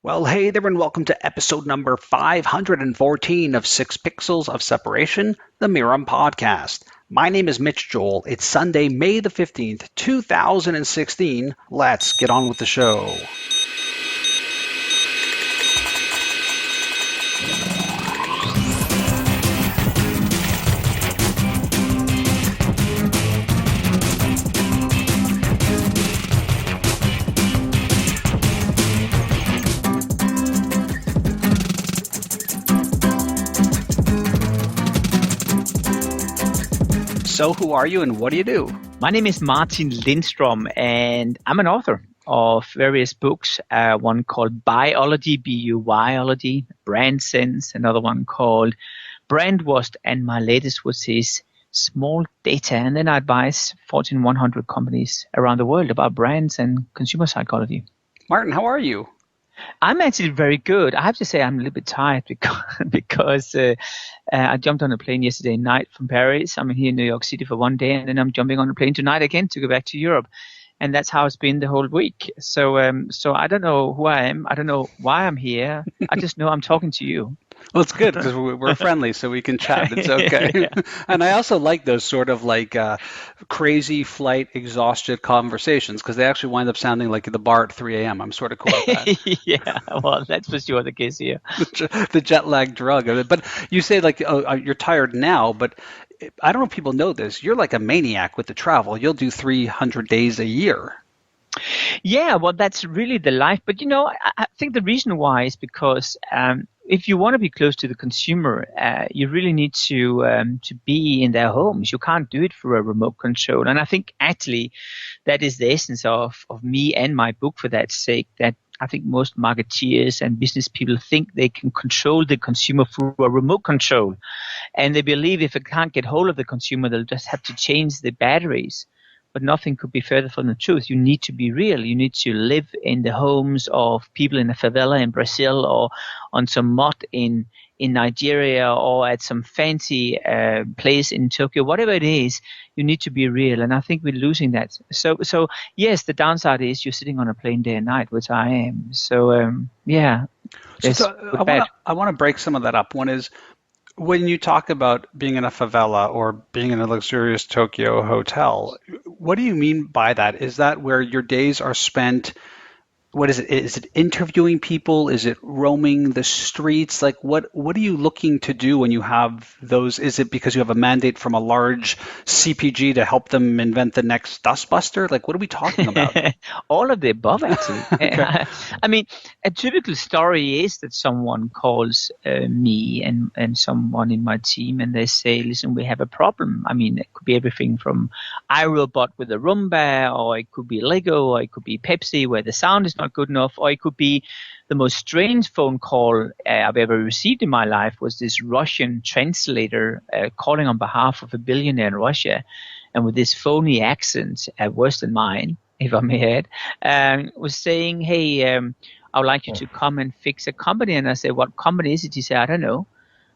Well, hey there, and welcome to episode number 514 of 6 Pixels of Separation, the Mirum Podcast. My name is Mitch Joel. It's Sunday, May the 15th, 2016. Let's get on with the show. So who are you and what do you do? My name is Martin Lindstrom, and I'm an author of various books. One called Biology, B-U-Y-ology, Brand Sense, another one called Brandwashed, and my latest was is Small Data. And then I advise Fortune 100 companies around the world about brands and consumer psychology. Martin, how are you? I'm actually very good. I have to say I'm a little bit tired because I jumped on a plane yesterday night from Paris. I'm here in New York City for one day, and then I'm jumping on a plane tonight again to go back to Europe. And that's how it's been the whole week. So I don't know who I am. I don't know why I'm here. I just know I'm talking to you. Well, it's good because we're friendly, so we can chat. It's okay. Yeah. And I also like those sort of like crazy flight exhausted conversations because they actually wind up sounding like at the bar at 3 a.m. I'm sort of cool with that. Yeah, well, that's for sure the case here. The jet lag drug of it. But you say like, oh, you're tired now, but I don't know if people know this. You're like a maniac with the travel. You'll do 300 days a year. Yeah, well, that's really the life. But, I think the reason why is because if you want to be close to the consumer, you really need to be in their homes. You can't do it through a remote control. And I think actually that is the essence of me and my book for that sake, that I think most marketeers and business people think they can control the consumer through a remote control. And they believe if they can't get hold of the consumer, they'll just have to change the batteries. But nothing could be further from the truth. You need to be real. You need to live in the homes of people in a favela in Brazil or on some mud in Nigeria or at some fancy place in Tokyo. Whatever it is, you need to be real. And I think we're losing that. So yes, the downside is you're sitting on a plane day and night, which I am. So, yeah. I want to break some of that up. One is, when you talk about being in a favela or being in a luxurious Tokyo hotel, what do you mean by that? Is that where your days are spent? What is it? Is it interviewing people? Is it roaming the streets? Like what are you looking to do when you have those? Is it because you have a mandate from a large CPG to help them invent the next dustbuster? Like what are we talking about? All of the above, actually. Okay. I mean, a typical story is that someone calls me and someone in my team and they say, listen, we have a problem. I mean, it could be everything from iRobot with a Roomba, or it could be Lego, or it could be Pepsi where the sound is not good enough, or it could be the most strange phone call I've ever received in my life was this Russian translator calling on behalf of a billionaire in Russia, and with this phony accent, worse than mine, if I may add, was saying, hey, I would like you to come and fix a company. And I said, what company is it? He said, I don't know.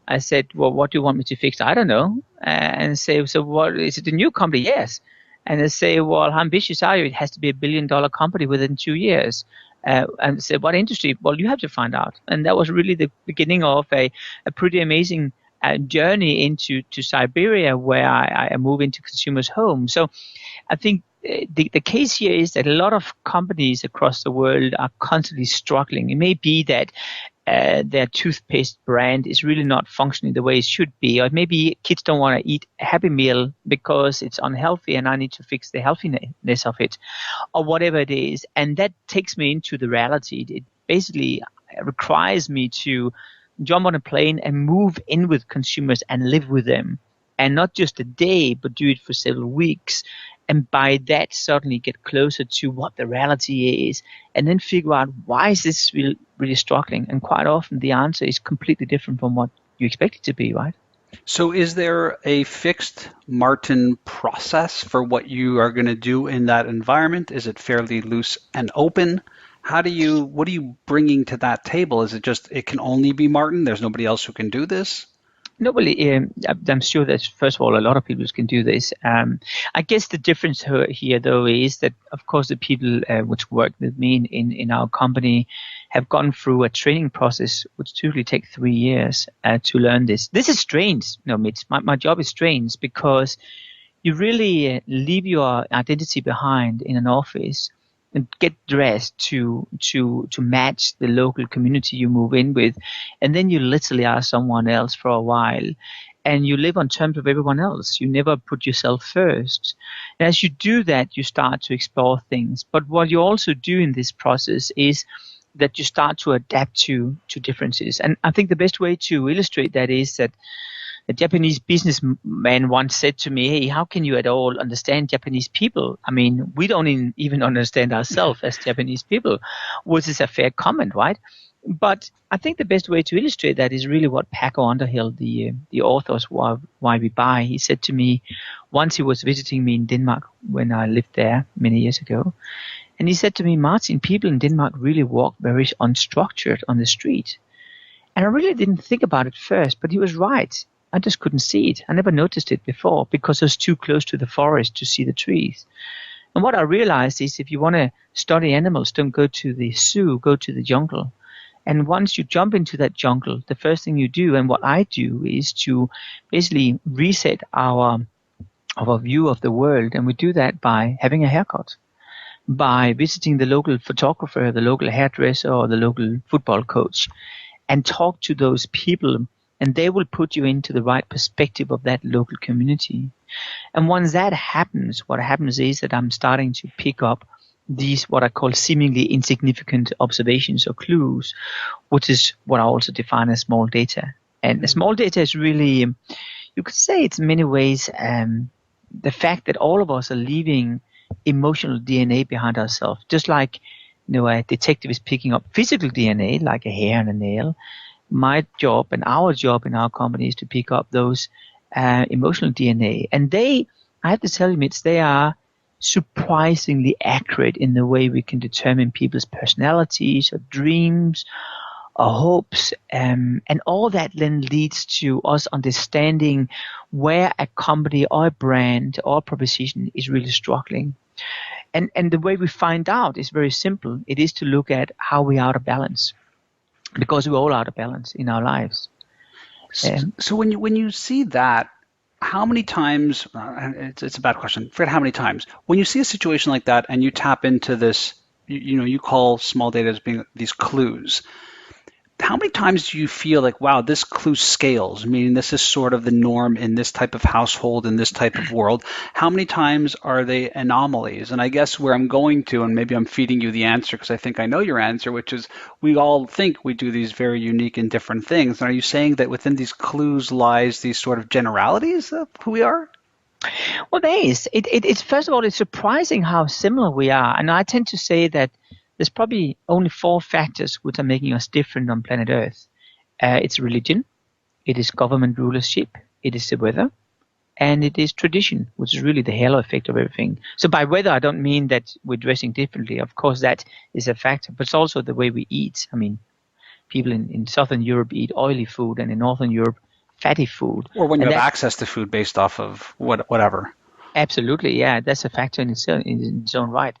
I said, well, what do you want me to fix? I don't know. And say, so what is it, a new company? Yes. And they say, well, how ambitious are you? It has to be $1 billion company within 2 years. And say, what industry? Well, you have to find out. And that was really the beginning of a pretty amazing journey into Siberia, where I move into consumers' homes. So I think the case here is that a lot of companies across the world are constantly struggling. It may be that their toothpaste brand is really not functioning the way it should be, or maybe kids don't want to eat a Happy Meal because it's unhealthy and I need to fix the healthiness of it, or whatever it is. And that takes me into the reality. It basically requires me to jump on a plane and move in with consumers and live with them, and not just a day, but do it for several weeks. And by that, suddenly get closer to what the reality is, and then figure out why is this really struggling. And quite often the answer is completely different from what you expect it to be, right? So is there a fixed Martin process for what you are going to do in that environment? Is it fairly loose and open? What are you bringing to that table? Is it just, it can only be Martin? There's nobody else who can do this? No, well, I'm sure that, first of all, a lot of people can do this. I guess the difference here, though, is that, of course, the people which work with me in our company have gone through a training process which typically takes 3 years to learn this. This is strange, Mitch. My job is strange because you really leave your identity behind in an office and get dressed to match the local community you move in with, and then you literally are someone else for a while, and you live on terms with everyone else. You never put yourself first. And as you do that, you start to explore things. But what you also do in this process is that you start to adapt to differences. And I think the best way to illustrate that is that a Japanese businessman once said to me, "Hey, how can you at all understand Japanese people? I mean, we don't even understand ourselves as Japanese people," which is a fair comment, right? But I think the best way to illustrate that is really what Paco Underhill, the author of Why We Buy, he said to me once he was visiting me in Denmark when I lived there many years ago. And he said to me, "Martin, people in Denmark really walk very unstructured on the street." And I really didn't think about it first, but he was right. I just couldn't see it. I never noticed it before because I was too close to the forest to see the trees. And what I realized is if you want to study animals, don't go to the zoo, go to the jungle. And once you jump into that jungle, the first thing you do, and what I do, is to basically reset our view of the world. And we do that by having a haircut, by visiting the local photographer, the local hairdresser, or the local football coach, and talk to those people, and they will put you into the right perspective of that local community. And once that happens, what happens is that I'm starting to pick up these what I call seemingly insignificant observations or clues, which is what I also define as small data. And small data is really, you could say it's in many ways the fact that all of us are leaving emotional DNA behind ourselves. Just like a detective is picking up physical DNA, like a hair and a nail. My job and our job in our company is to pick up those emotional DNA. And I have to tell you, Mitch, they are surprisingly accurate in the way we can determine people's personalities or dreams or hopes. And all that then leads to us understanding where a company or a brand or proposition is really struggling. And the way we find out is very simple. It is to look at how we are out of balance. Because we're all out of balance in our lives. So when you see that, how many times? It's a bad question. Forget how many times. When you see a situation like that and you tap into this, you call small data as being these clues. How many times do you feel like, wow, this clue scales, meaning this is sort of the norm in this type of household, in this type of world? How many times are they anomalies? And I guess where I'm going to, and maybe I'm feeding you the answer because I think I know your answer, which is we all think we do these very unique and different things. And are you saying that within these clues lies these sort of generalities of who we are? Well, there is. It's first of all, it's surprising how similar we are. And I tend to say that there's probably only 4 factors which are making us different on planet Earth. It's religion, it is government rulership, it is the weather, and it is tradition, which is really the halo effect of everything. So by weather, I don't mean that we're dressing differently. Of course, that is a factor, but it's also the way we eat. I mean, people in Southern Europe eat oily food, and in Northern Europe, fatty food. Or when you have access to food based off of whatever. Absolutely, yeah, that's a factor in its own right.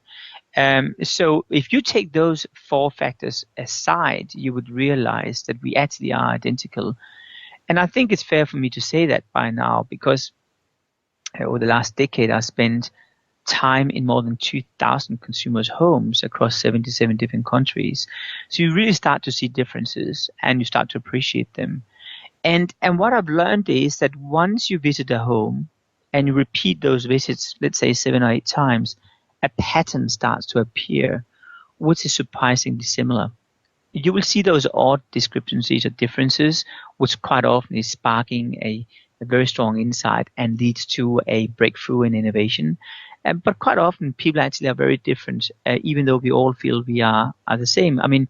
So if you take those 4 factors aside, you would realize that we actually are identical. And I think it's fair for me to say that by now because over the last decade, I spent time in more than 2,000 consumers' homes across 77 different countries. So you really start to see differences and you start to appreciate them. And what I've learned is that once you visit a home and you repeat those visits, let's say 7 or 8 times, a pattern starts to appear, which is surprisingly similar. You will see those odd discrepancies or differences, which quite often is sparking a very strong insight and leads to a breakthrough in innovation. But quite often, people actually are very different, even though we all feel we are the same. I mean,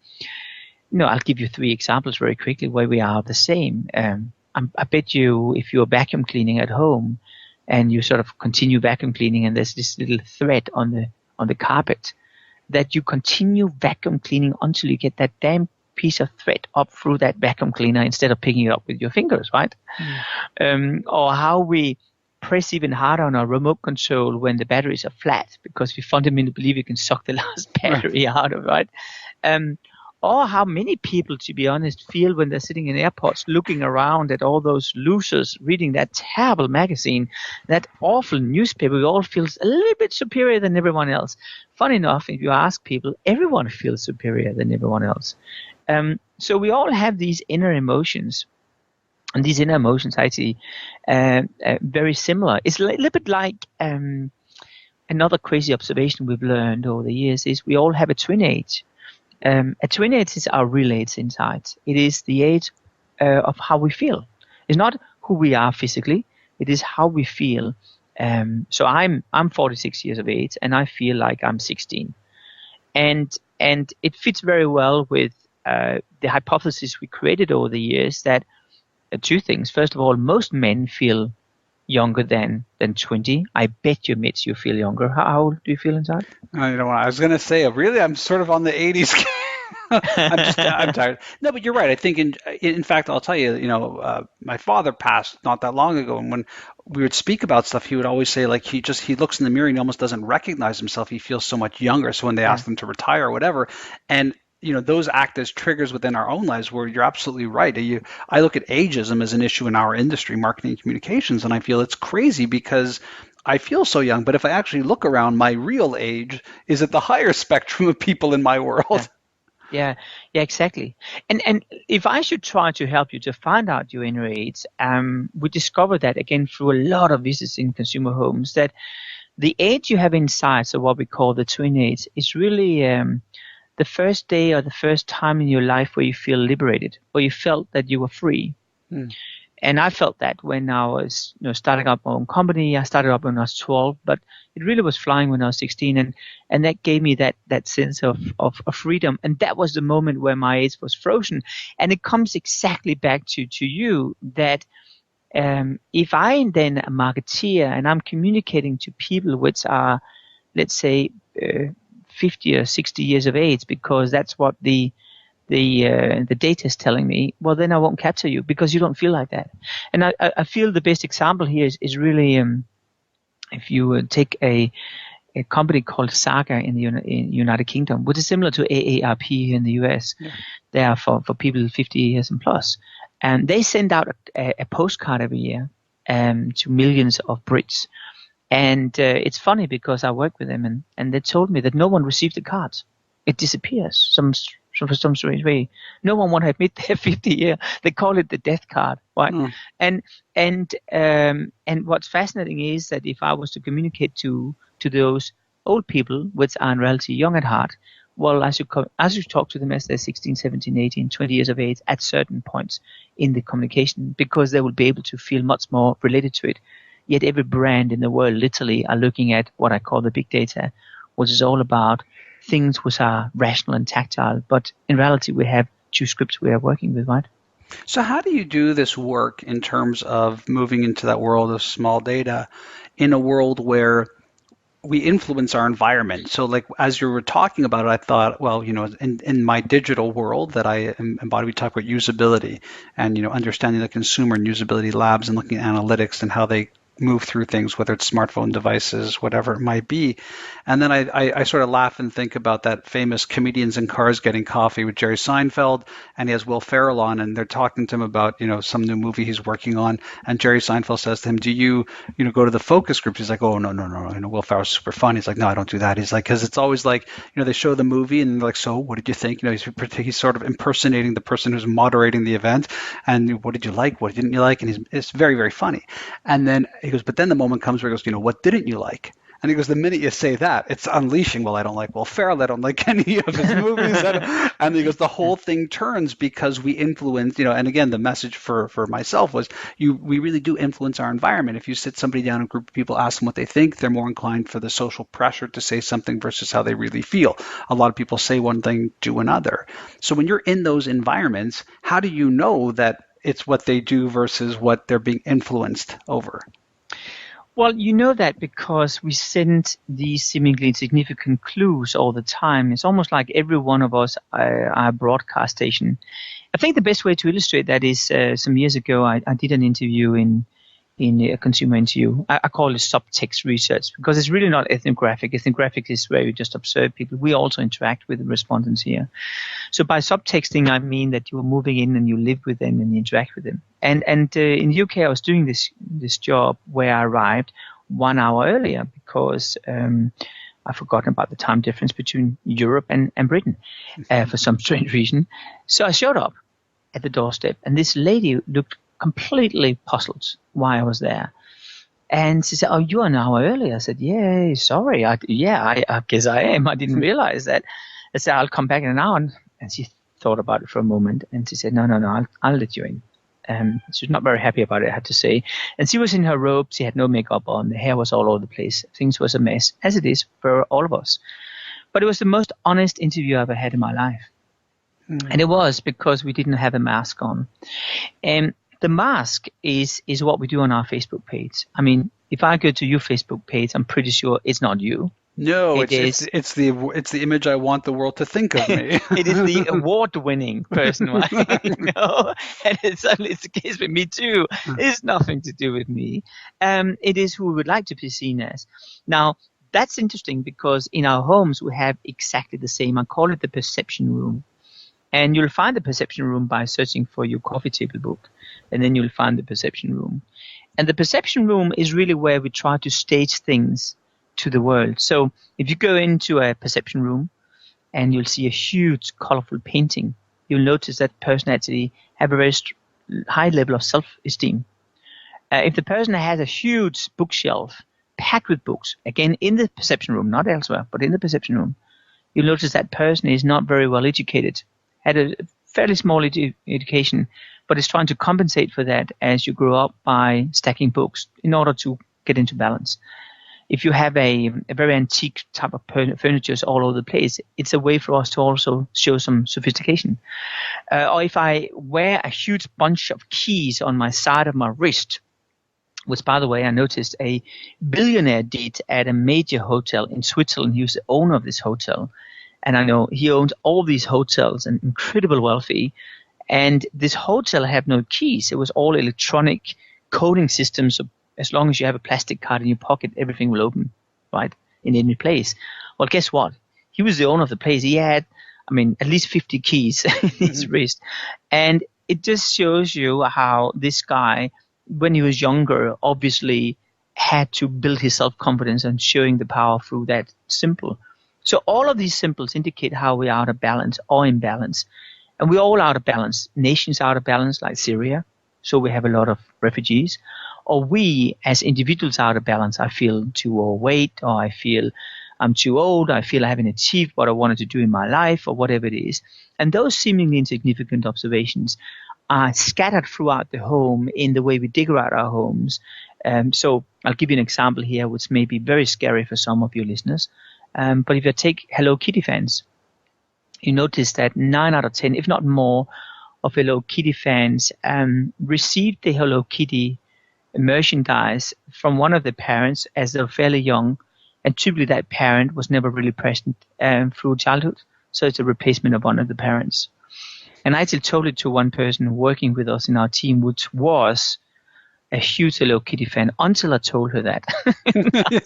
I'll give you 3 examples very quickly where we are the same. I bet you if you're vacuum cleaning at home, and you sort of continue vacuum cleaning and there's this little thread on the carpet, that you continue vacuum cleaning until you get that damn piece of thread up through that vacuum cleaner instead of picking it up with your fingers, right? Or how we press even harder on our remote control when the batteries are flat because we fundamentally believe we can suck the last battery out of it, right? or how many people, to be honest, feel when they're sitting in airports looking around at all those losers reading that terrible magazine, that awful newspaper. We all feel a little bit superior than everyone else. Funny enough, if you ask people, everyone feels superior than everyone else. So we all have these inner emotions. And these inner emotions are actually very similar. It's a little bit like another crazy observation we've learned over the years is we all have a twin age. A twin age is our real age inside. It is the age of how we feel. It's not who we are physically. It is how we feel. So I'm 46 years of age, and I feel like I'm 16. And it fits very well with the hypothesis we created over the years that two things. First of all, most men feel younger than 20. I bet you, Mitch, you feel younger. How old do you feel inside? I was going to say, really, I'm sort of on the 80s. I'm tired. No, but you're right. I think, in fact, I'll tell you, my father passed not that long ago, and when we would speak about stuff, he would always say, like, he looks in the mirror and he almost doesn't recognize himself. He feels so much younger. So when they ask him to retire or whatever, and those act as triggers within our own lives where you're absolutely right. I look at ageism as an issue in our industry, marketing and communications, and I feel it's crazy because I feel so young. But if I actually look around, my real age is at the higher spectrum of people in my world. Yeah, exactly. And if I should try to help you to find out your inner age, we discovered that again through a lot of visits in consumer homes that the age you have inside, so what we call the twin age, is really the first day or the first time in your life where you feel liberated, where you felt that you were free. And I felt that when I was starting up my own company. I started up when I was 12, but it really was flying when I was 16. And that gave me that sense of freedom. And that was the moment where my age was frozen. And it comes exactly back to you that if I then a marketeer and I'm communicating to people which are, let's say, 50 or 60 years of age, because that's what the data is telling me, well, then I won't capture you because you don't feel like that. And I feel the best example here is really if you take a company called Saga in the United Kingdom, which is similar to AARP here in the US. Yeah. They are for people 50 years and plus. And they send out a postcard every year to millions of Brits. And it's funny because I work with them and they told me that no one received the cards. It disappears for some strange way. No one want to admit they're 50 years. They call it the death card, right? And what's fascinating is that if I was to communicate to those old people, which are in reality young at heart, well, I should talk to them as they're 16, 17, 18, 20 years of age at certain points in the communication, because they will be able to feel much more related to it. Yet every brand in the world literally are looking at what I call the big data, which is all about things which are rational and tactile. But in reality, we have two scripts we are working with, right? So how do you do this work in terms of moving into that world of small data in a world where we influence our environment? So like as you were talking about it, I thought, well, in my digital world that I embody, we talk about usability and, understanding the consumer and usability labs and looking at analytics and how they move through things, whether it's smartphone devices, whatever it might be. And then I sort of laugh and think about that famous Comedians in Cars Getting Coffee with Jerry Seinfeld, and he has Will Ferrell on, and they're talking to him about, some new movie he's working on. And Jerry Seinfeld says to him, do you, go to the focus groups? He's like, oh, no. Will Ferrell's super fun. He's like, no, I don't do that. He's like, because it's always like, they show the movie and they're like, so what did you think? He's sort of impersonating the person who's moderating the event. And what did you like? What didn't you like? And it's very, very funny. And then he goes, but then the moment comes where he goes, what didn't you like? And he goes, the minute you say that, it's unleashing. Well, I don't like Will Ferrell. I don't like any of his movies. And he goes, the whole thing turns because we influence, and again, the message for myself was we really do influence our environment. If you sit somebody down in a group of people, ask them what they think, they're more inclined for the social pressure to say something versus how they really feel. A lot of people say one thing, do another. So when you're in those environments, how do you know that it's what they do versus what they're being influenced over? Well, you know that because we send these seemingly insignificant clues all the time. It's almost like every one of us are a broadcast station. I think the best way to illustrate that is some years ago I did an interview in in a consumer interview. I call it subtext research because it's really not ethnographic. Ethnographic is where you just observe people. We also interact with the respondents here. So by subtexting, I mean that you're moving in and you live with them and you interact with them. And in the UK, I was doing this job where I arrived 1 hour earlier because I've forgotten about the time difference between Europe and Britain for some strange reason. So I showed up at the doorstep, and this lady looked completely puzzled why I was there. And she said, "Oh, you're an hour early." I said, "Yeah, sorry. I guess I am. I didn't realize that." I said, "I'll come back in an hour." And she thought about it for a moment, and she said, No, I'll let you in. She was not very happy about it, I had to say. And she was in her robe. She had no makeup on. The hair was all over the place. Things was a mess, as it is for all of us. But it was the most honest interview I ever had in my life. And it was because we didn't have a mask on. And the mask is what we do on our Facebook page. I mean, if I go to your Facebook page, I'm pretty sure it's not you. No, it's the image I want the world to think of me. It is the award-winning person, right? No, and it's the case with me too. It's nothing to do with me. It is who we would like to be seen as. Now, that's interesting because in our homes we have exactly the same. I call it the perception room. And you'll find the perception room by searching for your coffee table book. And then you'll find the perception room. And the perception room is really where we try to stage things to the world. So if you go into a perception room and you'll see a huge colorful painting, you'll notice that person actually have a very high level of self-esteem. If the person has a huge bookshelf packed with books, again in the perception room, not elsewhere, but in the perception room, you'll notice that person is not very well educated, had a fairly small education, but is trying to compensate for that as you grow up by stacking books in order to get into balance. If you have a very antique type of furniture all over the place, it's a way for us to also show some sophistication. Or if I wear a huge bunch of keys on my side of my wrist, which, by the way, I noticed a billionaire did at a major hotel in Switzerland. He was the owner of this hotel. And I know he owned all these hotels and incredibly wealthy. And this hotel had no keys. It was all electronic coding systems. So as long as you have a plastic card in your pocket, everything will open, right, in any place. Well, guess what? He was the owner of the place. He had, at least 50 keys in his wrist. And it just shows you how this guy, when he was younger, obviously had to build his self-confidence and showing the power through that symbol. So all of these symbols indicate how we are out of balance or imbalance. And we're all out of balance. Nations are out of balance, like Syria. So we have a lot of refugees. Or we, as individuals, are out of balance. I feel too overweight, or I feel I'm too old. I feel I haven't achieved what I wanted to do in my life, or whatever it is. And those seemingly insignificant observations are scattered throughout the home in the way we decorate our homes. So I'll give you an example here, which may be very scary for some of your listeners. But if you take Hello Kitty fans, you notice that 9 out of 10, if not more, of Hello Kitty fans received the Hello Kitty merchandise from one of the parents as they were fairly young, and typically that parent was never really present through childhood. So it's a replacement of one of the parents. And I told it to one person working with us in our team, which was a huge Hello Kitty fan, until I told her that.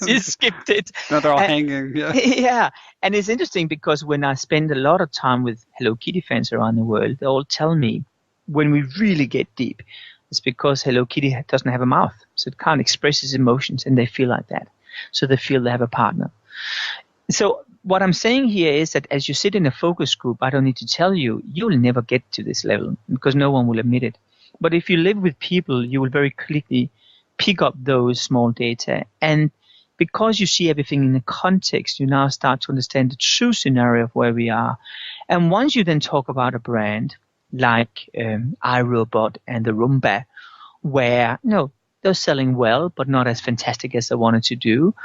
She skipped it. Now they're all hanging. Yeah. Yeah. And it's interesting because when I spend a lot of time with Hello Kitty fans around the world, they all tell me when we really get deep, it's because Hello Kitty doesn't have a mouth. So it can't express its emotions, and they feel like that. So they feel they have a partner. So what I'm saying here is that as you sit in a focus group, I don't need to tell you, you'll never get to this level because no one will admit it. But if you live with people, you will very quickly pick up those small data. And because you see everything in the context, you now start to understand the true scenario of where we are. And once you then talk about a brand like iRobot and the Roomba, where they're selling well, but not as fantastic as they wanted to do,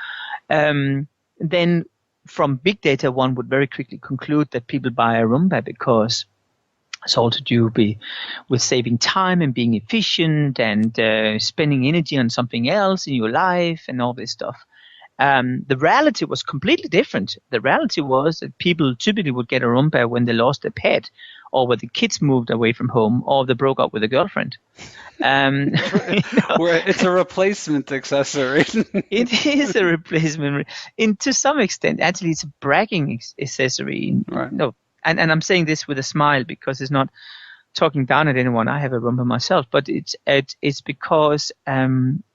then from big data, one would very quickly conclude that people buy a Roomba because it's all to do with saving time and being efficient and spending energy on something else in your life and all this stuff. The reality was completely different. The reality was that people typically would get a Roomba when they lost their pet, or when the kids moved away from home, or they broke up with a girlfriend. Where it's a replacement accessory. It is a replacement. To some extent, actually, it's a bragging accessory. Right. No, and I'm saying this with a smile because it's not talking down at anyone. I have a Roomba myself, but it's because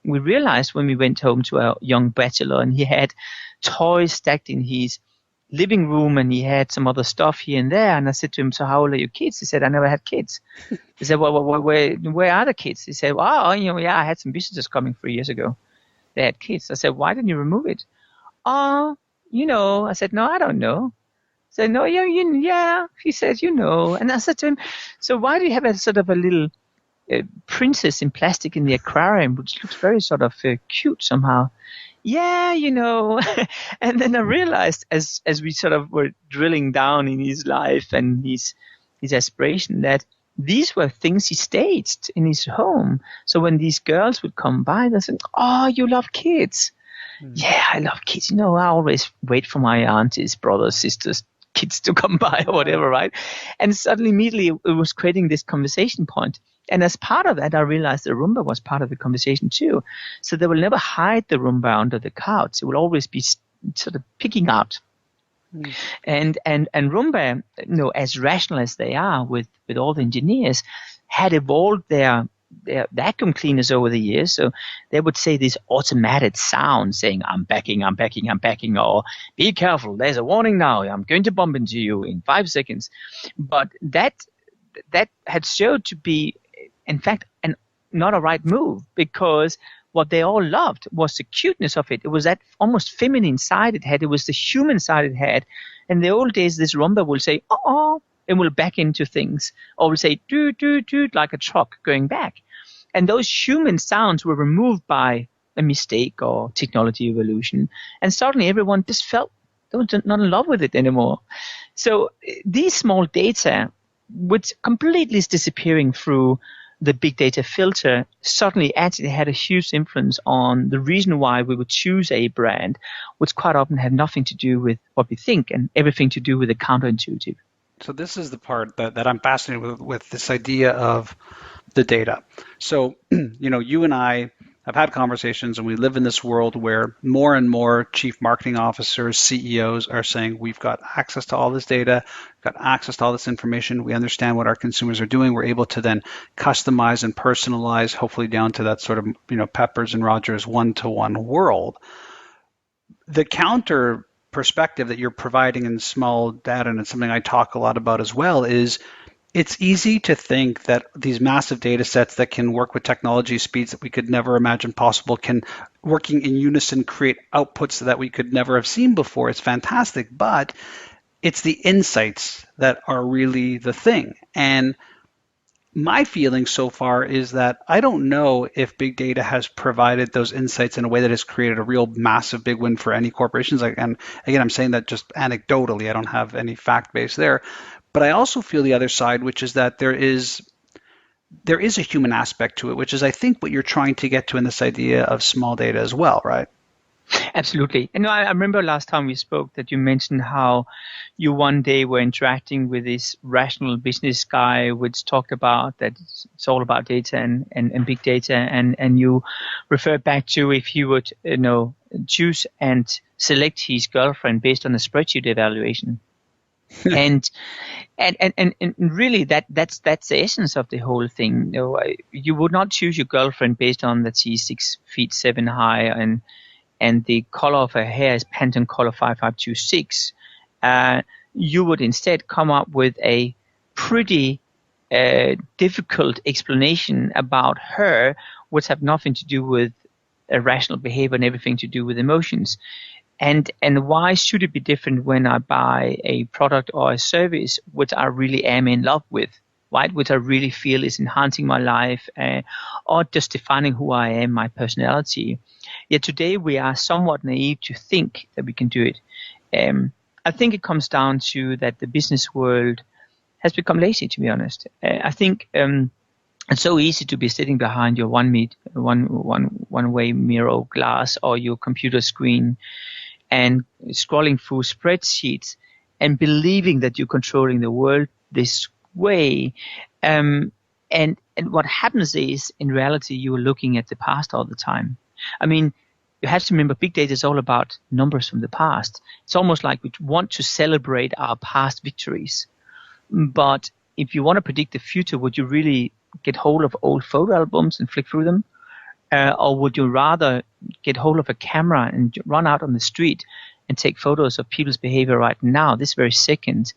we realized when we went home to our young bachelor and he had toys stacked in his living room and he had some other stuff here and there. And I said to him, "So how old are your kids?" He said, "I never had kids." He said, "Well, where are the kids?" He said, "Well, yeah, I had some visitors coming 3 years ago. They had kids." I said, "Why didn't you remove it?" "Oh, I said, "No, I don't know." So no, yeah. He said, and I said to him, "So why do you have a sort of a little princess in plastic in the aquarium, which looks very sort of cute somehow?" "Yeah, And then I realized as we sort of were drilling down in his life and his aspiration that these were things he staged in his home. So when these girls would come by, they said, "Oh, you love kids." "Yeah, I love kids. I always wait for my aunties, brothers, sisters, kids to come by or whatever, right?" And suddenly, immediately, it was creating this conversation point. And as part of that, I realized the Roomba was part of the conversation too. So they will never hide the Roomba under the couch. It will always be sort of picking out. And Roomba, as rational as they are with all the engineers, had evolved their vacuum cleaners over the years. So they would say this automated sound saying, "I'm backing," or "Be careful, there's a warning now. I'm going to bump into you in 5 seconds." But that had showed to be, in fact, not a right move, because what they all loved was the cuteness of it. It was that almost feminine side it had. It was the human side it had. In the old days, this Roomba will say, "Oh," and will back into things, or will say, "Do, do, do," like a truck going back. And those human sounds were removed by a mistake or technology evolution. And suddenly everyone just felt they were not in love with it anymore. So these small data, which completely is disappearing through the big data filter, suddenly actually had a huge influence on the reason why we would choose a brand, which quite often had nothing to do with what we think and everything to do with the counterintuitive. So this is the part that I'm fascinated with this idea of the data. So, you and I have had conversations, and we live in this world where more and more chief marketing officers, CEOs are saying, we've got access to all this data, we've got access to all this information, we understand what our consumers are doing, we're able to then customize and personalize, hopefully down to that sort of, Peppers and Rogers one-to-one world. The counter perspective that you're providing in small data, and it's something I talk a lot about as well, is it's easy to think that these massive data sets that can work with technology speeds that we could never imagine possible can, working in unison, create outputs that we could never have seen before. It's fantastic, but it's the insights that are really the thing. And my feeling so far is that I don't know if big data has provided those insights in a way that has created a real massive big win for any corporations. And again, I'm saying that just anecdotally. I don't have any fact base there. But I also feel the other side, which is that there is a human aspect to it, which is, I think, what you're trying to get to in this idea of small data as well, right? Absolutely. And I remember last time we spoke that you mentioned how you one day were interacting with this rational business guy, which talked about that it's all about data and big data. And you referred back to if he would, choose and select his girlfriend based on a spreadsheet evaluation. and really that's the essence of the whole thing. You would not choose your girlfriend based on that she's 6'7" high and the color of her hair is Pantone color 5526. You would instead come up with a pretty difficult explanation about her, which have nothing to do with irrational behavior and everything to do with emotions. And why should it be different when I buy a product or a service which I really am in love with, right? Which I really feel is enhancing my life or just defining who I am, my personality. Yet today we are somewhat naive to think that we can do it. I think it comes down to that the business world has become lazy, to be honest. I think It's so easy to be sitting behind your one-way mirror glass or your computer screen and scrolling through spreadsheets and believing that you're controlling the world this way. And what happens is, in reality, you are looking at the past all the time. I mean, you have to remember, big data is all about numbers from the past. It's almost like we want to celebrate our past victories. But if you want to predict the future, would you really get hold of old photo albums and flick through them? Or would you rather get hold of a camera and run out on the street and take photos of people's behavior right now, this very second,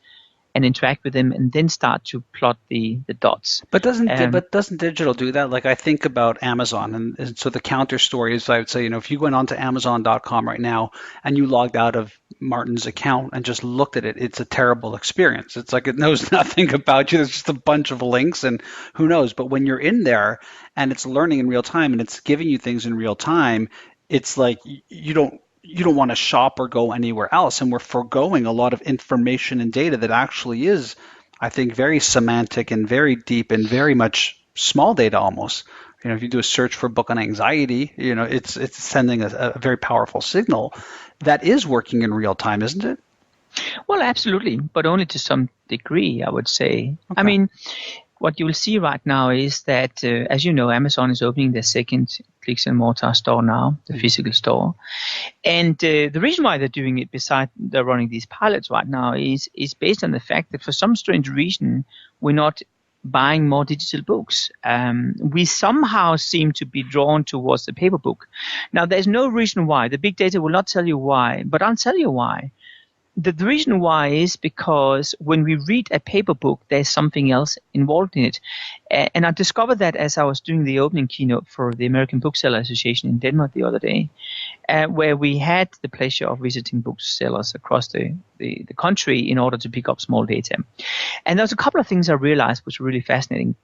and interact with them, and then start to plot the dots? But doesn't digital do that? Like I think about Amazon, and so the counter story is, I would say, if you went onto Amazon.com right now and you logged out of Martin's account and just looked at it, it's a terrible experience. It's like it knows nothing about you. There's just a bunch of links and who knows. But when you're in there and it's learning in real time and it's giving you things in real time, it's like you don't want to shop or go anywhere else. And we're foregoing a lot of information and data that actually is, I think, very semantic and very deep and very much small data almost. If you do a search for a book on anxiety, it's sending a very powerful signal that is working in real time, isn't it? Well, absolutely, but only to some degree, I would say. Okay. I mean, what you will see right now is that, as you know, Amazon is opening their second bricks and mortar store now, the physical store. And the reason why they're doing it, besides they're running these pilots right now, is based on the fact that for some strange reason, we're not buying more digital books. We somehow seem to be drawn towards the paper book. Now, there's no reason why. The big data will not tell you why, but I'll tell you why. The reason why is because when we read a paper book, there's something else involved in it. And I discovered that as I was doing the opening keynote for the American Bookseller Association in Denmark the other day, where we had the pleasure of visiting booksellers across the country in order to pick up small data. And there's a couple of things I realized which were really fascinating.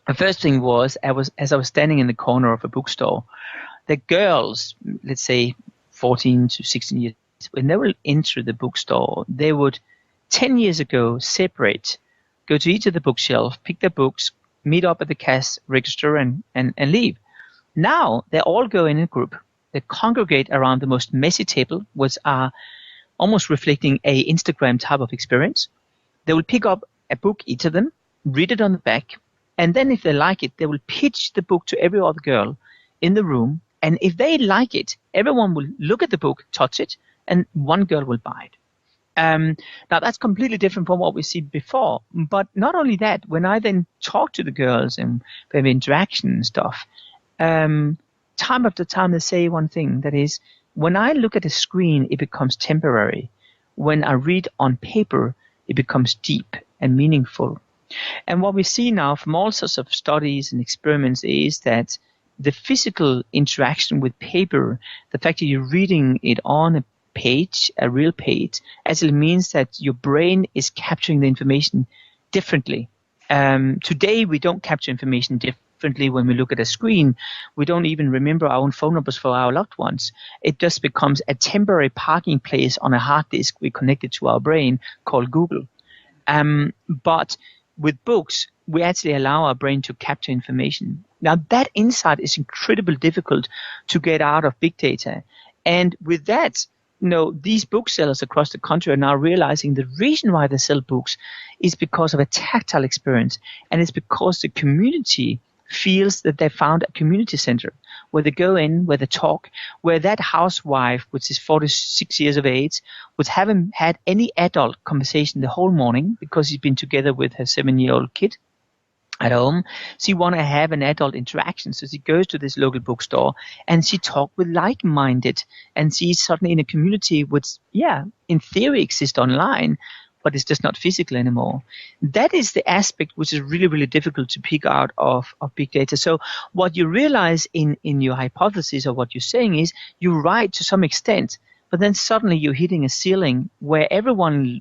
The first thing was, as I was standing in the corner of a bookstore, the girls, let's say 14 to 16 years, when they will enter the bookstore, they would 10 years ago separate, go to each of the bookshelf, pick their books, meet up at the cash register and leave. Now they all go in a group. They congregate around the most messy table, which are almost reflecting a Instagram type of experience. They will pick up a book, each of them, read it on the back, and then if they like it, they will pitch the book to every other girl in the room. And if they like it, everyone will look at the book, touch it, and one girl will buy it. Now, that's completely different from what we see before. But not only that, when I then talk to the girls and we have interaction and stuff, time after time they say one thing, that is, when I look at a screen, it becomes temporary. When I read on paper, it becomes deep and meaningful. And what we see now from all sorts of studies and experiments is that the physical interaction with paper, the fact that you're reading it on a page, a real page, actually means that your brain is capturing the information differently. Today, we don't capture information differently when we look at a screen. We don't even remember our own phone numbers for our loved ones. It just becomes a temporary parking place on a hard disk we connected to our brain called Google. But with books, we actually allow our brain to capture information. Now, that insight is incredibly difficult to get out of big data. And with that, these booksellers across the country are now realizing the reason why they sell books is because of a tactile experience. And it's because the community feels that they found a community center where they go in, where they talk, where that housewife, which is 46 years of age, haven't had any adult conversation the whole morning because she's been together with her 7-year-old kid at home. She want to have an adult interaction. So she goes to this local bookstore and she talks with like-minded, and she's suddenly in a community which, in theory exists online, but it's just not physical anymore. That is the aspect which is really, really difficult to pick out of big data. So what you realize in your hypothesis or what you're saying is you're right to some extent, but then suddenly you're hitting a ceiling where everyone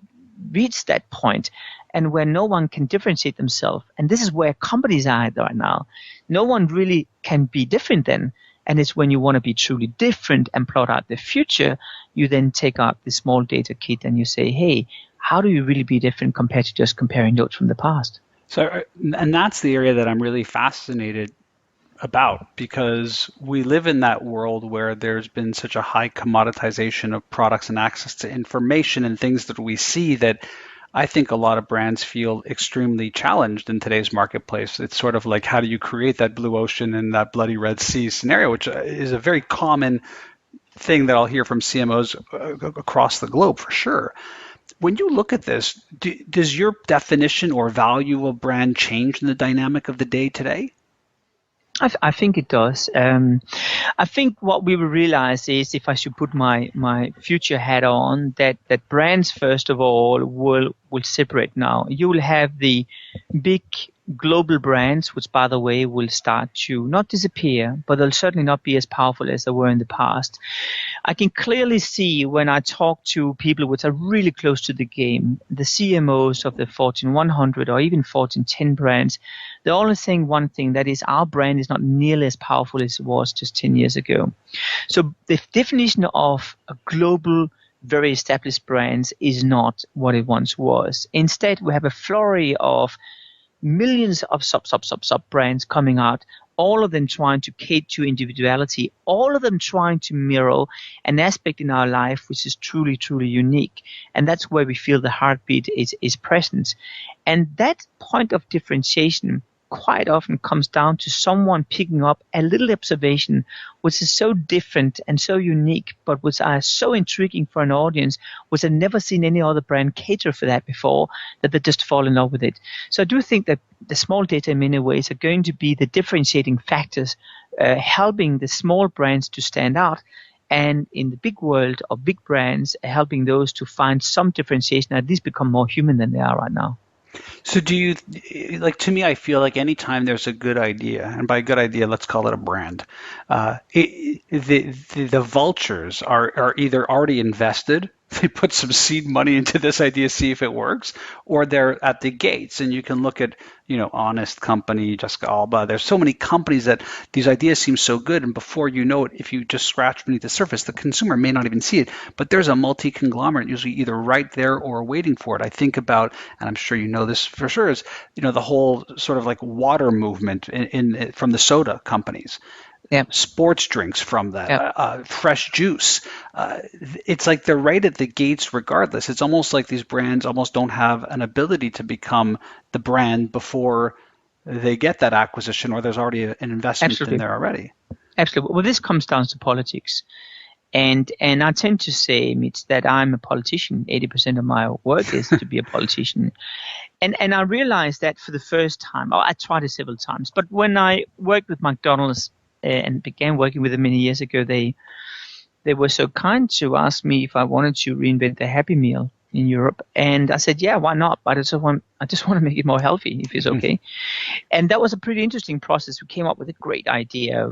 reached that point and where no one can differentiate themselves. And this is where companies are right now. No one really can be different then. And it's when you want to be truly different and plot out the future, you then take out the small data kit and you say, hey, how do you really be different compared to just comparing notes from the past? So, and that's the area that I'm really fascinated about because we live in that world where there's been such a high commoditization of products and access to information and things that we see that I think a lot of brands feel extremely challenged in today's marketplace. It's sort of like how do you create that blue ocean and that bloody Red Sea scenario, which is a very common thing that I'll hear from CMOs across the globe for sure. When you look at this, does your definition or value of brand change in the dynamic of the day today? I think it does. I think what we will realize is, if I should put my future hat on, that brands first of all will separate now. You will have the big global brands, which by the way will start to not disappear, but they'll certainly not be as powerful as they were in the past. I can clearly see when I talk to people which are really close to the game, the CMOs of the Fortune 100 or even Fortune 10 brands, they're only saying one thing, that is our brand is not nearly as powerful as it was just 10 years ago. So the definition of a global, very established brands is not what it once was. Instead, we have a flurry of millions of sub brands coming out, all of them trying to cater to individuality, all of them trying to mirror an aspect in our life which is truly, truly unique. And that's where we feel the heartbeat is present. And that point of differentiation quite often comes down to someone picking up a little observation which is so different and so unique, but which are so intriguing for an audience, which have never seen any other brand cater for that before, that they just fall in love with it. So I do think that the small data in many ways are going to be the differentiating factors, helping the small brands to stand out, and in the big world of big brands, helping those to find some differentiation, at least become more human than they are right now. So do you, like, to me, I feel like anytime there's a good idea, and by good idea, let's call it a brand, the vultures are either already invested, they put some seed money into this idea, see if it works, or they're at the gates. And you can look at, Honest Company, Jessica Alba. There's so many companies that these ideas seem so good, and before you know it, if you just scratch beneath the surface, the consumer may not even see it, but there's a multi-conglomerate usually either right there or waiting for it. I think about, and I'm sure you know this for sure, is the whole sort of like water movement from the soda companies. Yeah. Sports drinks from that, fresh juice. It's like they're right at the gates regardless. It's almost like these brands almost don't have an ability to become the brand before they get that acquisition, or there's already an investment in there already. Absolutely. Well, this comes down to politics. And I tend to say, Mitch, that I'm a politician. 80% of my work is to be a politician. And I realized that for the first time. I tried it several times. But when I worked with McDonald's, and began working with them many years ago, they were so kind to ask me if I wanted to reinvent the Happy Meal in Europe. And I said, yeah, why not? But I just want to make it more healthy, if it's okay. And that was a pretty interesting process. We came up with a great idea,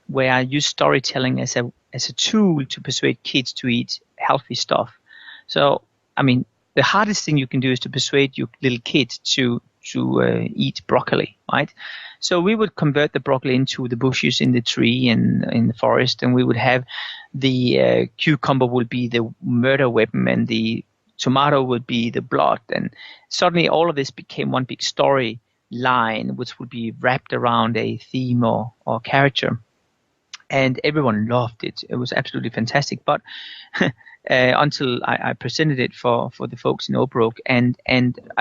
where I use storytelling as a tool to persuade kids to eat healthy stuff. So, I mean, the hardest thing you can do is to persuade your little kid to eat broccoli, right? So we would convert the broccoli into the bushes in the tree and in the forest, and we would have the cucumber would be the murder weapon, and the tomato would be the blood. And suddenly all of this became one big story line, which would be wrapped around a theme or character. And everyone loved it. It was absolutely fantastic. But until I presented it for the folks in Oak, and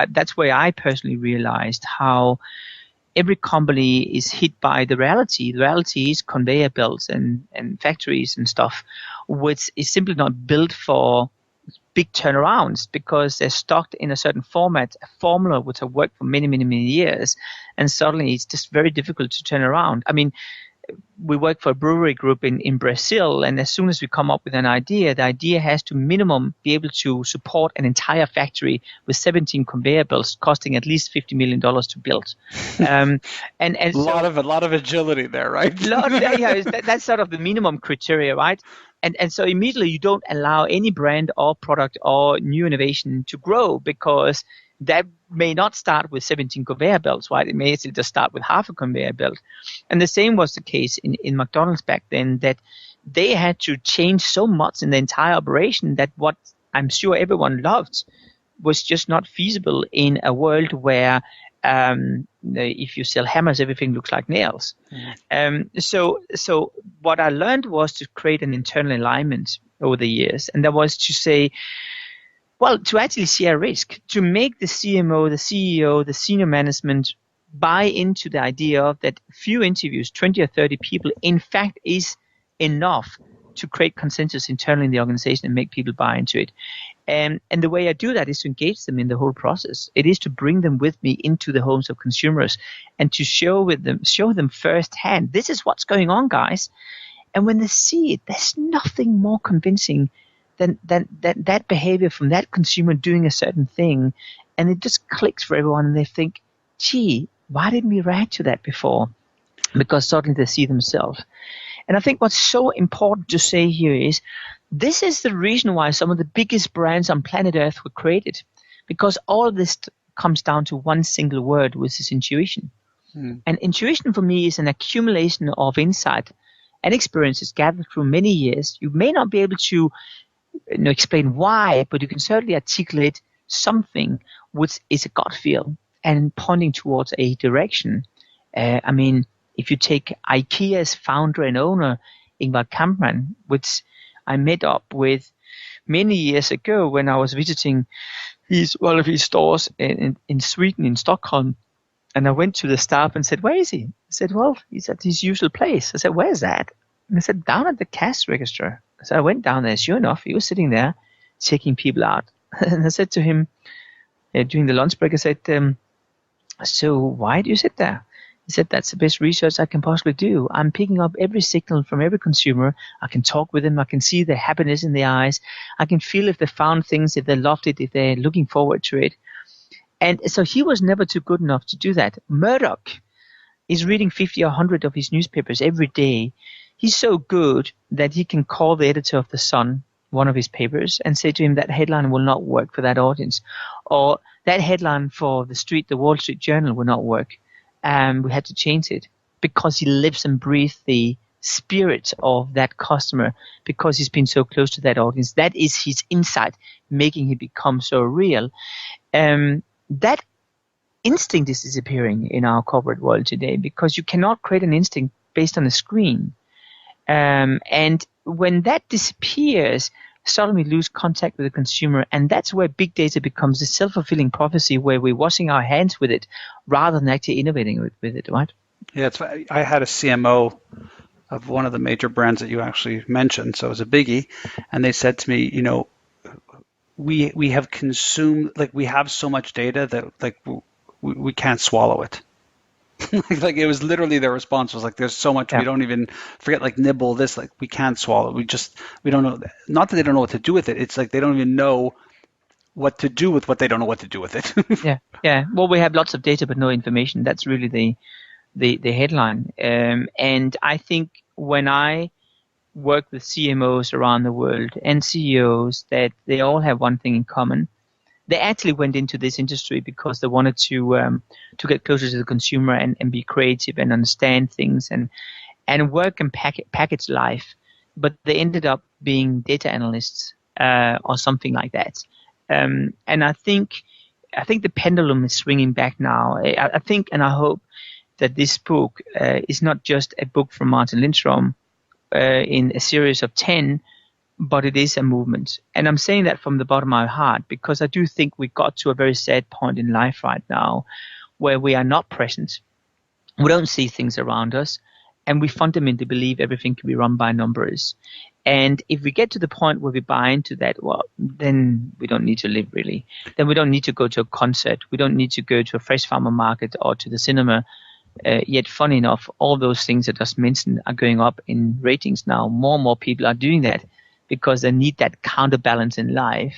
that's where I personally realized how every company is hit by the reality. The reality is conveyor belts and factories and stuff, which is simply not built for big turnarounds because they're stuck in a certain format, a formula which have worked for many, many, many years, and suddenly it's just very difficult to turn around. I mean, we work for a brewery group in Brazil, and as soon as we come up with an idea, the idea has to minimum be able to support an entire factory with 17 conveyor belts costing at least $50 million to build. And a lot of agility there, right? That's sort of the minimum criteria, right? And so immediately you don't allow any brand or product or new innovation to grow because that may not start with 17 conveyor belts, right? It may just start with half a conveyor belt. And the same was the case in McDonald's back then, that they had to change so much in the entire operation that what I'm sure everyone loved was just not feasible in a world where If you sell hammers, everything looks like nails. So what I learned was to create an internal alignment over the years, and that was to say, well, to actually share risk, to make the CMO, the CEO, the senior management buy into the idea of that few interviews, 20 or 30 people, in fact, is enough to create consensus internally in the organization and make people buy into it. And the way I do that is to engage them in the whole process. It is to bring them with me into the homes of consumers and to show them firsthand, this is what's going on, guys. And when they see it, there's nothing more convincing than that behavior from that consumer doing a certain thing. And it just clicks for everyone and they think, gee, why didn't we react to that before? Because suddenly they see themselves. And I think what's so important to say here is this is the reason why some of the biggest brands on planet Earth were created, because all of this comes down to one single word, which is intuition. And intuition for me is an accumulation of insight and experiences gathered through many years. You may not be able to explain why, but you can certainly articulate something which is a gut feel and pointing towards a direction. I mean, if you take IKEA's founder and owner, Ingvar Kamprad, which I met up with many years ago when I was visiting one of his stores in Sweden, in Stockholm. And I went to the staff and said, where is he? He said, well, he's at his usual place. I said, where's that? And I said, down at the cash register. So I went down there. Sure enough, he was sitting there checking people out. And I said to him during the lunch break, I said, so why do you sit there? He said, that's the best research I can possibly do. I'm picking up every signal from every consumer. I can talk with them. I can see the happiness in their eyes. I can feel if they found things, if they loved it, if they're looking forward to it. And so he was never too good enough to do that. Murdoch is reading 50 or 100 of his newspapers every day. He's so good that he can call the editor of The Sun, one of his papers, and say to him that headline will not work for that audience. Or that headline for the Wall Street Journal will not work. We had to change it because he lives and breathes the spirit of that customer, because he's been so close to that audience. That is his insight, making him become so real. That instinct is disappearing in our corporate world today because you cannot create an instinct based on a screen. And when that disappears, suddenly we lose contact with the consumer. And that's where big data becomes a self-fulfilling prophecy where we're washing our hands with it rather than actually innovating with it, right? Yeah, I had a CMO of one of the major brands that you actually mentioned, so it was a biggie. And they said to me, we have consumed, we have so much data that we can't swallow it. Like it was literally their response was there's so much we don't even forget, nibble this, we can't swallow it. We don't know. Not that they don't know what to do with it. It's they don't even know what to do with what they don't know what to do with it. Yeah. Well, we have lots of data but no information. That's really the headline. And I think when I work with CMOs around the world and CEOs, that they all have one thing in common. They actually went into this industry because they wanted to get closer to the consumer and be creative and understand things and work and package life. But they ended up being data analysts or something like that. And I think the pendulum is swinging back now. I think and I hope that this book is not just a book from Martin Lindstrom in a series of 10, but it is a movement. And I'm saying that from the bottom of my heart because I do think we got to a very sad point in life right now where we are not present. We don't see things around us, and we fundamentally believe everything can be run by numbers. And if we get to the point where we buy into that, well, then we don't need to live really. Then we don't need to go to a concert. We don't need to go to a fresh farmer market or to the cinema. Yet, funny enough, all those things I just mentioned are going up in ratings now. More and more people are doing that because they need that counterbalance in life.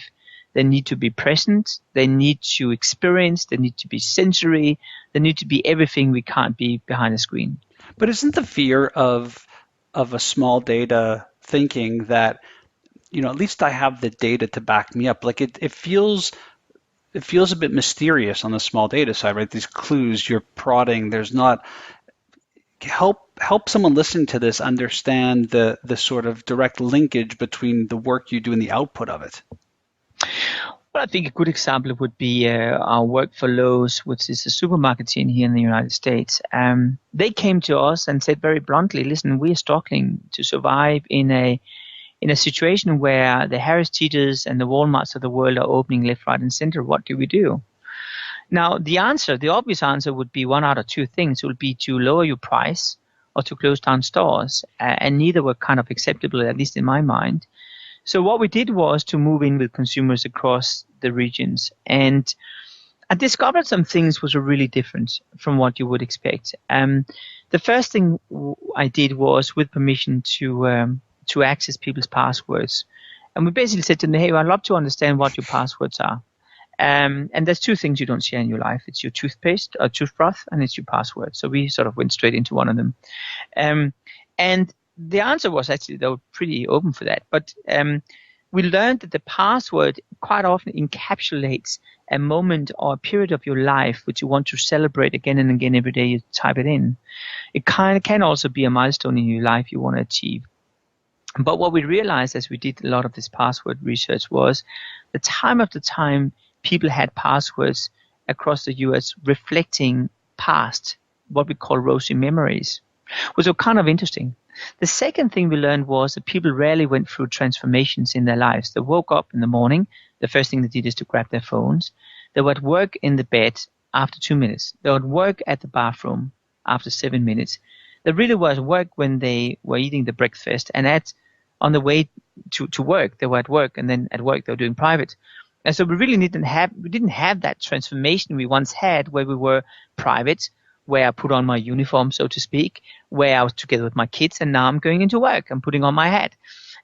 They need to be present. They need to experience. They need to be sensory. They need to be everything we can't be behind a screen. But isn't the fear of a small data thinking that, at least I have the data to back me up? It feels a bit mysterious on the small data side, right? These clues you're prodding, there's not help someone listening to this understand the sort of direct linkage between the work you do and the output of it. Well, I think a good example would be our work for Lowe's, which is a supermarket chain here in the United States. They came to us and said very bluntly, "Listen, we are struggling to survive in a situation where the Harris Teeters and the Walmarts of the world are opening left, right, and center. What do we do?" Now, the obvious answer would be one out of two things. It would be to lower your price or to close down stores, and neither were kind of acceptable, at least in my mind. So what we did was to move in with consumers across the regions, and I discovered some things was really different from what you would expect. The first thing I did was, with permission, to access people's passwords, and we basically said to them, "Hey, I'd love to understand what your passwords are." And there's two things you don't share in your life. It's your toothpaste or toothbrush, and it's your password. So we sort of went straight into one of them. And the answer was actually, they were pretty open for that. But we learned that the password quite often encapsulates a moment or a period of your life which you want to celebrate again and again every day you type it in. It kind of can also be a milestone in your life you want to achieve. But what we realized as we did a lot of this password research was the time after time people had passwords across the US reflecting past, what we call rosy memories, which was kind of interesting. The second thing we learned was that people rarely went through transformations in their lives. They woke up in the morning, the first thing they did is to grab their phones. They would work in the bed after 2 minutes. They would work at the bathroom after 7 minutes. There really was work when they were eating the breakfast, and on the way to work, they were at work, and then at work they were doing private. And so we really didn't have that transformation we once had, where we were private, where I put on my uniform, so to speak, where I was together with my kids, and now I'm going into work. I'm putting on my hat.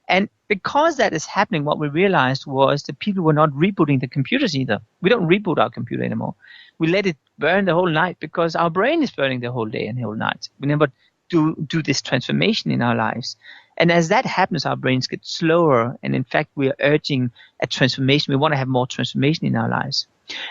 And because that is happening, what we realized was that people were not rebooting the computers either. We don't reboot our computer anymore. We let it burn the whole night because our brain is burning the whole day and the whole night. We never do this transformation in our lives. And as that happens, our brains get slower. And in fact, we are urging a transformation. We want to have more transformation in our lives.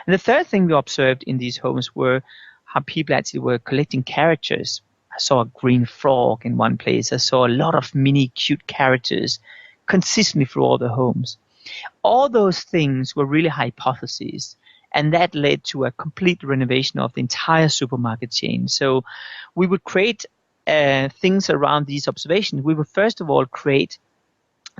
And the third thing we observed in these homes were how people actually were collecting characters. I saw a green frog in one place. I saw a lot of mini cute characters consistently through all the homes. All those things were really hypotheses. And that led to a complete renovation of the entire supermarket chain. So we would create things around these observations. We would first of all create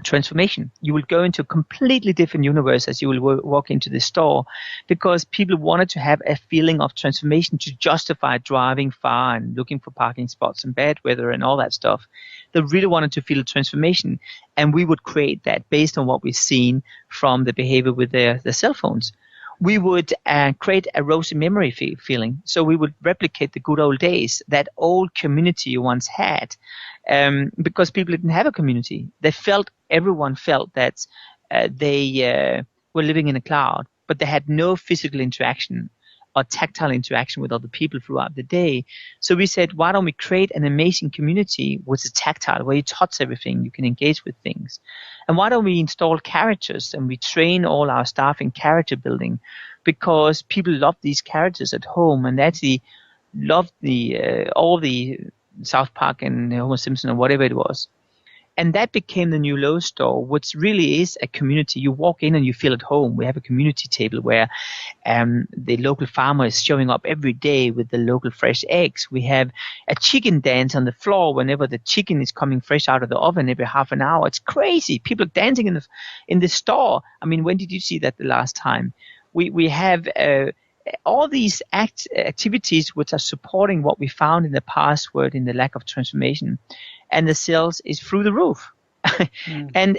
transformation. You will go into a completely different universe as you will walk into the store, because people wanted to have a feeling of transformation to justify driving far and looking for parking spots in bad weather and all that stuff. They really wanted to feel a transformation, and we would create that based on what we've seen from the behavior with their cell phones. We would create a rosy memory feeling. So we would replicate the good old days, that old community you once had, because people didn't have a community. Everyone felt that they were living in a cloud, but they had no physical interaction or tactile interaction with other people throughout the day. So we said, why don't we create an amazing community which is tactile, where you touch everything, you can engage with things. And why don't we install characters and we train all our staff in character building, because people love these characters at home and actually loved all the South Park and Homer Simpson or whatever it was. And that became the new Lowe's store, which really is a community. You walk in and you feel at home. We have a community table where the local farmer is showing up every day with the local fresh eggs. We have a chicken dance on the floor whenever the chicken is coming fresh out of the oven every half an hour. It's crazy. People are dancing in the store. I mean, when did you see that the last time? We have all these activities which are supporting what we found in the password, in the lack of transformation. And the sales is through the roof. And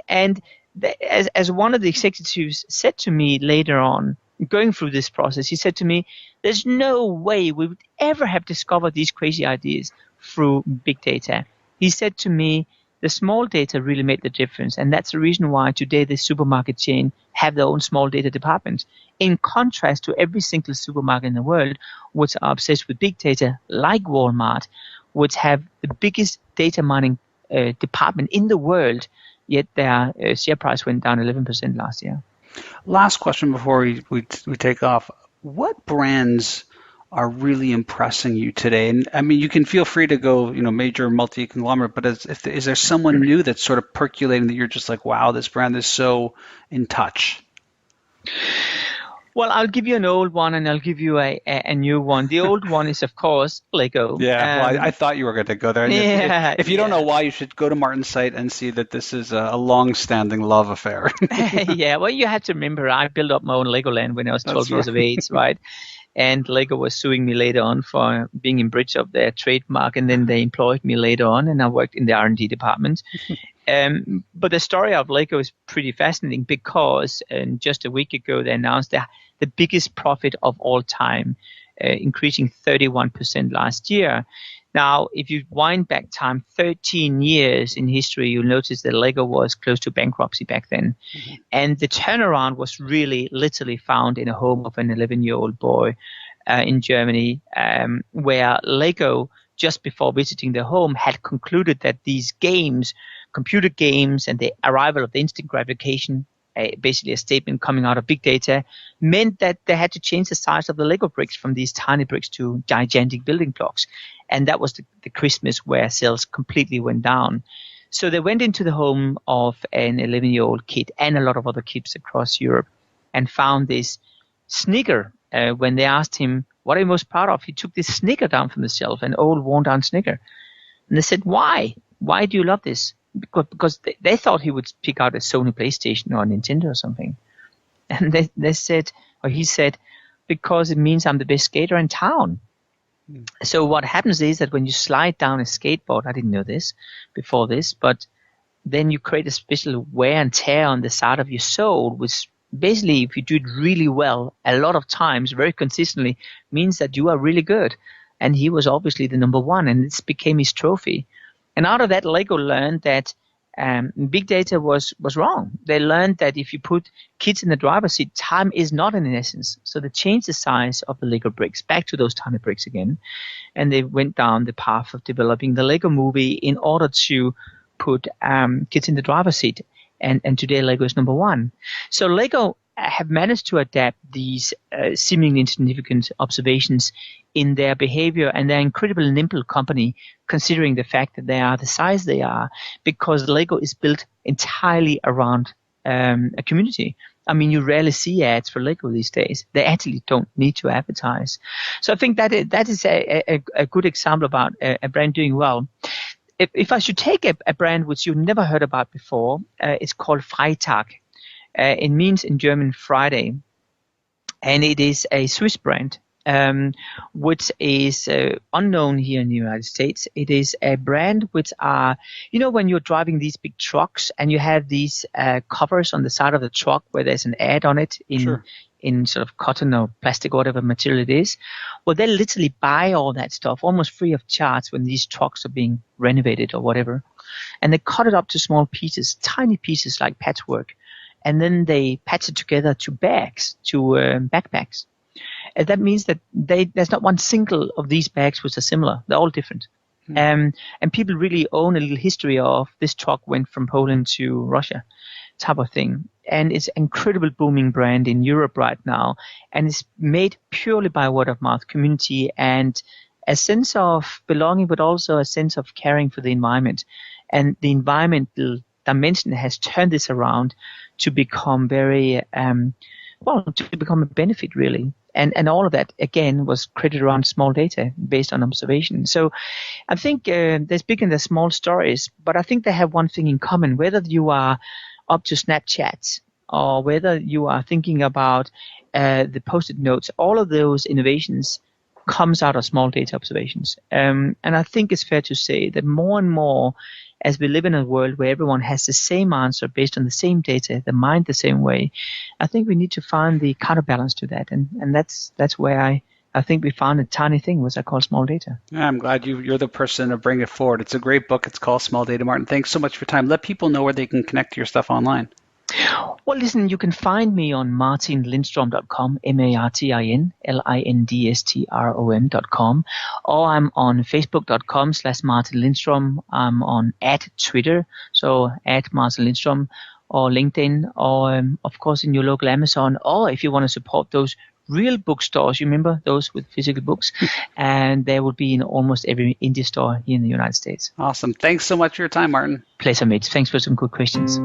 as one of the executives said to me later on, going through this process, he said to me, there's no way we would ever have discovered these crazy ideas through big data. He said to me, the small data really made the difference. And that's the reason why today the supermarket chain have their own small data department. In contrast to every single supermarket in the world, which are obsessed with big data, like Walmart, which have the biggest data mining department in the world, yet their share price went down 11% last year. Last question before we take off. What brands are really impressing you today? And I mean, you can feel free to go, major multi-conglomerate, but is there someone new that's sort of percolating that you're just like, wow, this brand is so in touch? Well, I'll give you an old one and I'll give you a new one. The old one is, of course, Lego. Yeah, well, I thought you were going to go there. And Yeah, if you don't know why, you should go to Martin's site and see that this is a long-standing love affair. Yeah, well, you have to remember, I built up my own Legoland when I was 12 years of age, right? And Lego was suing me later on for being in breach of their trademark, and then they employed me later on, and I worked in the R&D department. But the story of Lego is pretty fascinating because just a week ago they announced the biggest profit of all time, increasing 31% last year. Now, if you wind back time 13 years in history, you'll notice that Lego was close to bankruptcy back then. Mm-hmm. And the turnaround was really literally found in a home of an 11-year-old boy in Germany, where Lego, just before visiting the home, had concluded that these games, computer games, and the arrival of the instant gratification, basically a statement coming out of big data, meant that they had to change the size of the Lego bricks from these tiny bricks to gigantic building blocks. And that was the Christmas where sales completely went down. So they went into the home of an 11-year-old kid and a lot of other kids across Europe and found this sneaker. When they asked him, what are you most proud of? He took this sneaker down from the shelf, an old worn-down sneaker. And they said, why? Why do you love this? Because they thought he would pick out a Sony PlayStation or a Nintendo or something. And they said, or he said, because it means I'm the best skater in town. So what happens is that when you slide down a skateboard, I didn't know this before this, but then you create a special wear and tear on the side of your sole, which basically, if you do it really well, a lot of times, very consistently, means that you are really good. And he was obviously the number one, and this became his trophy. And out of that, Lego learned that big data was wrong. They learned that if you put kids in the driver's seat, time is not an essence. So they changed the size of the Lego bricks back to those tiny bricks again. And they went down the path of developing the Lego movie in order to put kids in the driver's seat. And today, Lego is number one. So Lego have managed to adapt these seemingly insignificant observations in their behavior, and they're an incredibly nimble company considering the fact that they are the size they are, because Lego is built entirely around a community. I mean, you rarely see ads for Lego these days. They actually don't need to advertise. So I think that is a good example about a brand doing well. If I should take a brand which you've never heard about before, it's called Freitag. It means in German Friday, and it is a Swiss brand, which is unknown here in the United States. It is a brand which are, when you're driving these big trucks and you have these covers on the side of the truck where there's an ad on it in sort of cotton or plastic or whatever material it is. Well, they literally buy all that stuff almost free of charge when these trucks are being renovated or whatever. And they cut it up to small pieces, tiny pieces like patchwork. And then they patch it together to bags, to backpacks. And that means that there's not one single of these bags which are similar. They're all different. And people really own a little history of this truck went from Poland to Russia type of thing. And it's an incredible booming brand in Europe right now. And it's made purely by word of mouth community and a sense of belonging, but also a sense of caring for the environment. And the environmental dimension has turned this around to become very, to become a benefit really. And all of that, again, was created around small data based on observation. So I think there's big and there's small stories, but I think they have one thing in common, whether you are up to Snapchats or whether you are thinking about the Post-it notes, all of those innovations comes out of small data observations. And I think it's fair to say that more and more, as we live in a world where everyone has the same answer based on the same data, the mind the same way, I think we need to find the counterbalance to that. And that's where I think we found a tiny thing, which I call small data. Yeah, I'm glad you're the person to bring it forward. It's a great book. It's called Small Data. Martin, thanks so much for your time. Let people know where they can connect to your stuff online. Well, listen, you can find me on martinlindstrom.com, martinlindstrom.com, or I'm on facebook.com/martinlindstrom. I'm on @Twitter, so @martinlindstrom, or LinkedIn, or of course in your local Amazon, or if you want to support those real bookstores, you remember those with physical books, and they will be in almost every indie store here in the United States. Awesome. Thanks so much for your time, Martin. Pleasure, Mitch. Thanks for some good questions.